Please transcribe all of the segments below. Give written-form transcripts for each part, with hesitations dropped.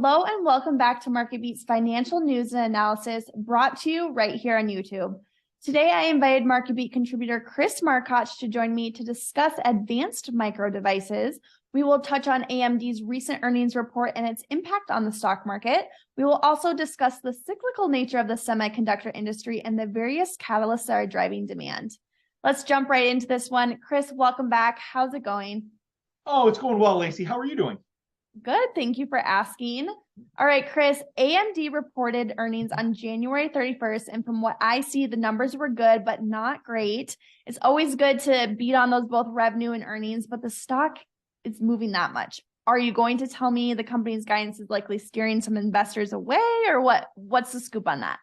Hello and welcome back to MarketBeat's financial news and analysis brought to you right here on YouTube. Today, I invited MarketBeat contributor Chris Markoch to join me to discuss advanced micro devices. We will touch on AMD's recent earnings report and its impact on the stock market. We will also discuss the cyclical nature of the semiconductor industry and the various catalysts that are driving demand. Let's jump right into this one. Chris, welcome back. How's it going? Oh, it's going well, Laycee. How are you doing? Good. Thank you for asking. All right, Chris, AMD reported earnings on January 31st. And from what I see, the numbers were good, but not great. It's always good to beat on those both revenue and earnings, but the stock is moving that much. Are you going to tell me the company's guidance is likely scaring some investors away, or what's the scoop on that?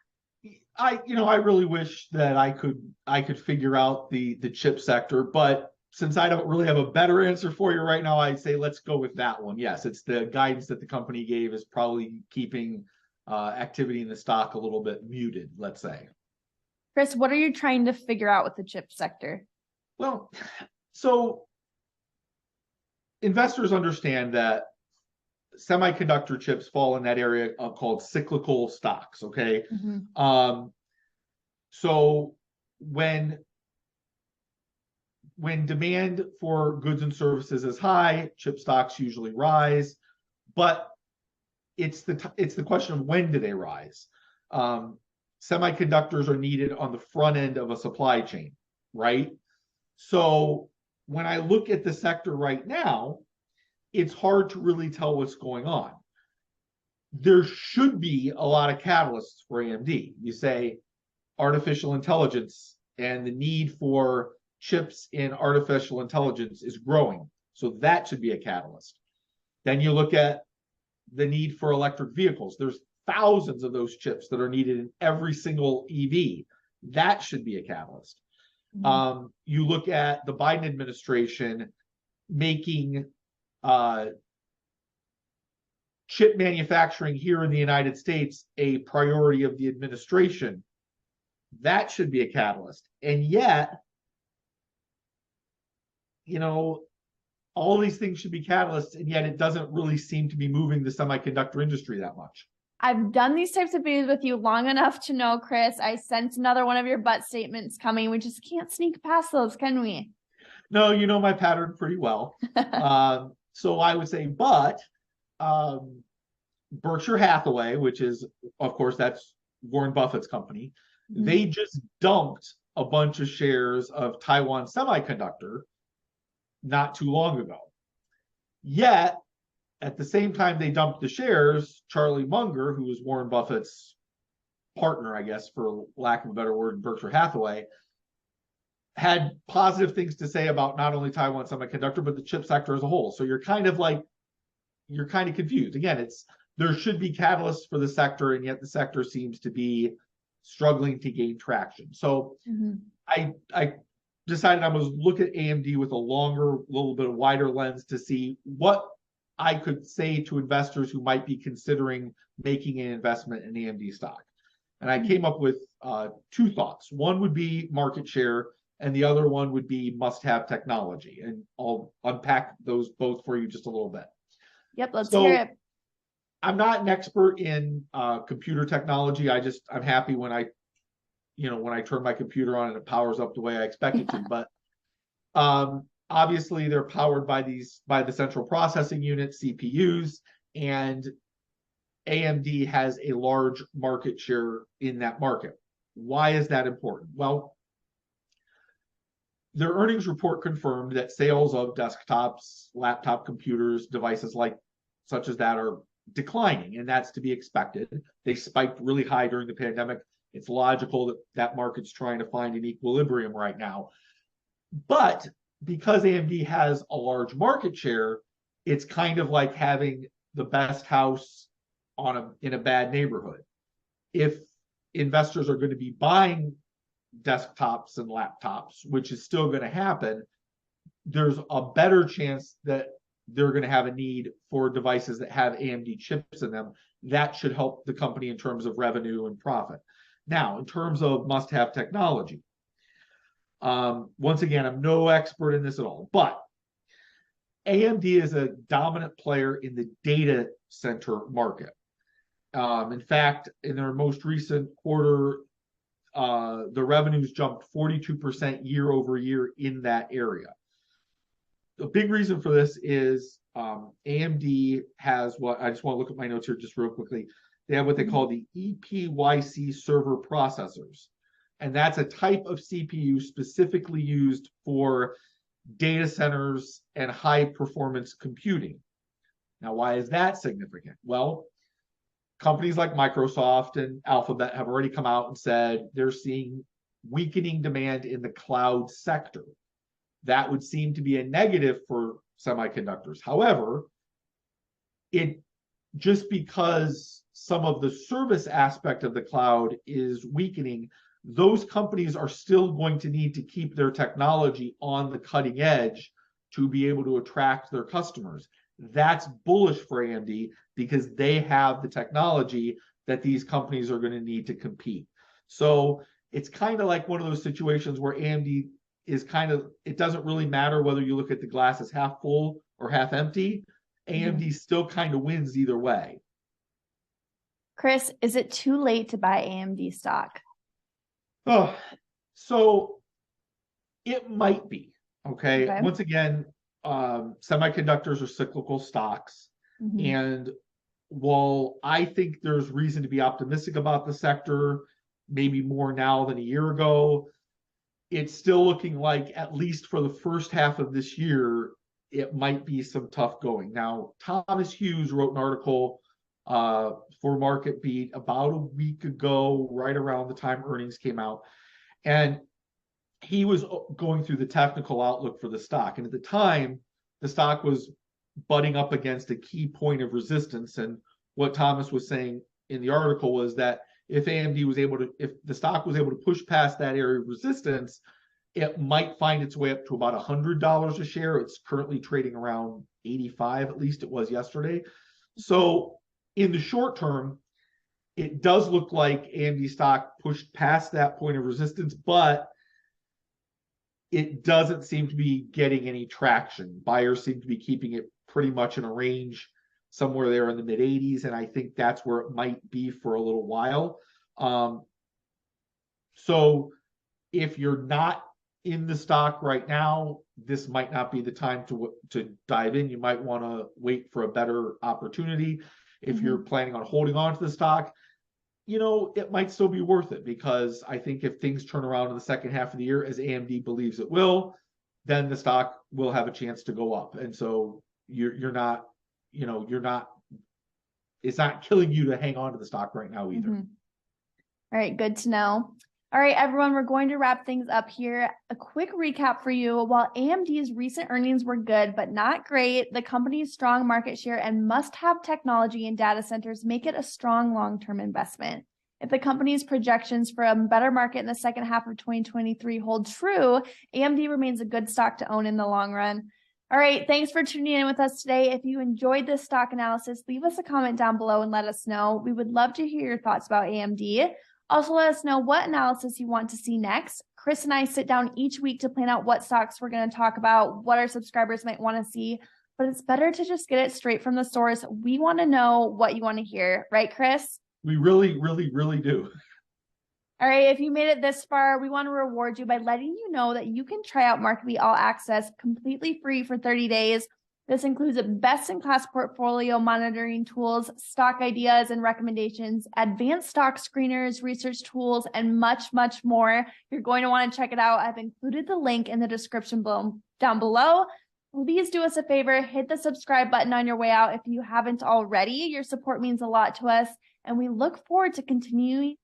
I really wish that I could figure out the chip sector, but since I don't really have a better answer for you right now, I'd say let's go with that one. Yes, it's the guidance that the company gave is probably keeping activity in the stock a little bit muted, let's say. Chris, what are you trying to figure out with the chip sector? Well, so investors understand that semiconductor chips fall in that area called cyclical stocks, okay? So when demand for goods and services is high, chip stocks usually rise, but it's the question of when do they rise. Semiconductors are needed on the front end of a supply chain, right? So when I look at the sector right now, it's hard to really tell what's going on. There should be a lot of catalysts for AMD. You say artificial intelligence and the need for chips in artificial intelligence is growing. So that should be a catalyst. Then you look at the need for electric vehicles. There's thousands of those chips that are needed in every single EV. That should be a catalyst. You look at the Biden administration making chip manufacturing here in the United States a priority of the administration. That should be a catalyst. And yet, all these things should be catalysts, and yet it doesn't really seem to be moving the semiconductor industry that much. I've done these types of videos with you long enough to know, Chris, I sense another one of your butt statements coming. We just can't sneak past those, can we? No, you know my pattern pretty well. So I would say, but Berkshire Hathaway, which is, of course, that's Warren Buffett's company, they just dumped a bunch of shares of Taiwan Semiconductor not too long ago. Yet, at the same time they dumped the shares, Charlie Munger, who was Warren Buffett's partner, I guess, for lack of a better word, in Berkshire Hathaway, had positive things to say about not only Taiwan Semiconductor, but the chip sector as a whole. So you're kind of confused. Again, there should be catalysts for the sector, and yet the sector seems to be struggling to gain traction. So I decided I was look at AMD with a little bit wider lens to see what I could say to investors who might be considering making an investment in AMD stock. And I came up with two thoughts. One would be market share, and the other one would be must-have technology. And I'll unpack those both for you just a little bit. Yep, let's hear it. I'm not an expert in computer technology. I'm happy when I turn my computer on and it powers up the way I expect it to. But obviously they're powered by the central processing unit, CPUs, and AMD has a large market share in that market. Why is that important? Well, their earnings report confirmed that sales of desktops, laptop computers, devices such as that are declining, and that's to be expected. They spiked really high during the pandemic. It's logical that market's trying to find an equilibrium right now. But because AMD has a large market share, it's kind of like having the best house in a bad neighborhood. If investors are going to be buying desktops and laptops, which is still going to happen, there's a better chance that they're going to have a need for devices that have AMD chips in them. That should help the company in terms of revenue and profit. Now, in terms of must-have technology, once again, I'm no expert in this at all, but AMD is a dominant player in the data center market. In fact, in their most recent quarter, the revenues jumped 42% year over year in that area. The big reason for this is AMD has what I just want to look at my notes here just real quickly. They have what they call the EPYC server processors. And that's a type of CPU specifically used for data centers and high performance computing. Now, why is that significant? Well, companies like Microsoft and Alphabet have already come out and said they're seeing weakening demand in the cloud sector. That would seem to be a negative for semiconductors. However, it just because some of the service aspect of the cloud is weakening, those companies are still going to need to keep their technology on the cutting edge to be able to attract their customers. That's bullish for AMD because they have the technology that these companies are going to need to compete. So it's kind of like one of those situations where AMD is kind of, it doesn't really matter whether you look at the glass as half full or half empty. AMD still kind of wins either way. Chris, is it too late to buy AMD stock? Oh, so it might be. Okay. Once again, semiconductors are cyclical stocks. And while I think there's reason to be optimistic about the sector, maybe more now than a year ago, it's still looking like, at least for the first half of this year, it might be some tough going. Now, Thomas Hughes wrote an article for MarketBeat about a week ago, right around the time earnings came out. And he was going through the technical outlook for the stock. And at the time, the stock was butting up against a key point of resistance. And what Thomas was saying in the article was that if AMD was able to, if the stock was able to push past that area of resistance, it might find its way up to about $100 a share. It's currently trading around 85, at least it was yesterday. So in the short term, it does look like AMD stock pushed past that point of resistance, but it doesn't seem to be getting any traction. Buyers seem to be keeping it pretty much in a range somewhere there in the mid 80s. And I think that's where it might be for a little while. So if you're not in the stock right now, this might not be the time to dive in. You might want to wait for a better opportunity. If you're planning on holding on to the stock, you know, it might still be worth it, because I think if things turn around in the second half of the year, as AMD believes it will, then the stock will have a chance to go up. And so you're not, you know, it's not killing you to hang on to the stock right now either. All right, good to know. All right, everyone, we're going to wrap things up here. A quick recap for you. While AMD's recent earnings were good, but not great, the company's strong market share and must-have technology in data centers make it a strong long-term investment. If the company's projections for a better market in the second half of 2023 hold true, AMD remains a good stock to own in the long run. All right, thanks for tuning in with us today. If you enjoyed this stock analysis, leave us a comment down below and let us know. We would love to hear your thoughts about AMD. Also, let us know what analysis you want to see next. Chris and I sit down each week to plan out what stocks we're going to talk about, what our subscribers might want to see, but it's better to just get it straight from the source. We want to know what you want to hear. Right, Chris? We really, really, really do. All right, if you made it this far, we want to reward you by letting you know that you can try out MarketBeat All Access completely free for 30 days. This includes best-in-class portfolio monitoring tools, stock ideas and recommendations, advanced stock screeners, research tools, and much, much more. You're going to want to check it out. I've included the link in the description down below. Please do us a favor, hit the subscribe button on your way out if you haven't already. Your support means a lot to us, and we look forward to continuing to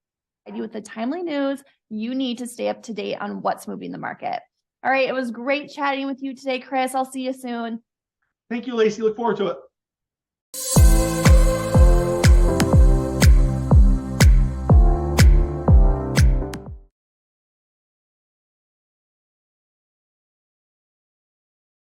provide you with the timely news you need to stay up to date on what's moving the market. All right, it was great chatting with you today, Chris. I'll see you soon. Thank you, Laycee. Look forward to it.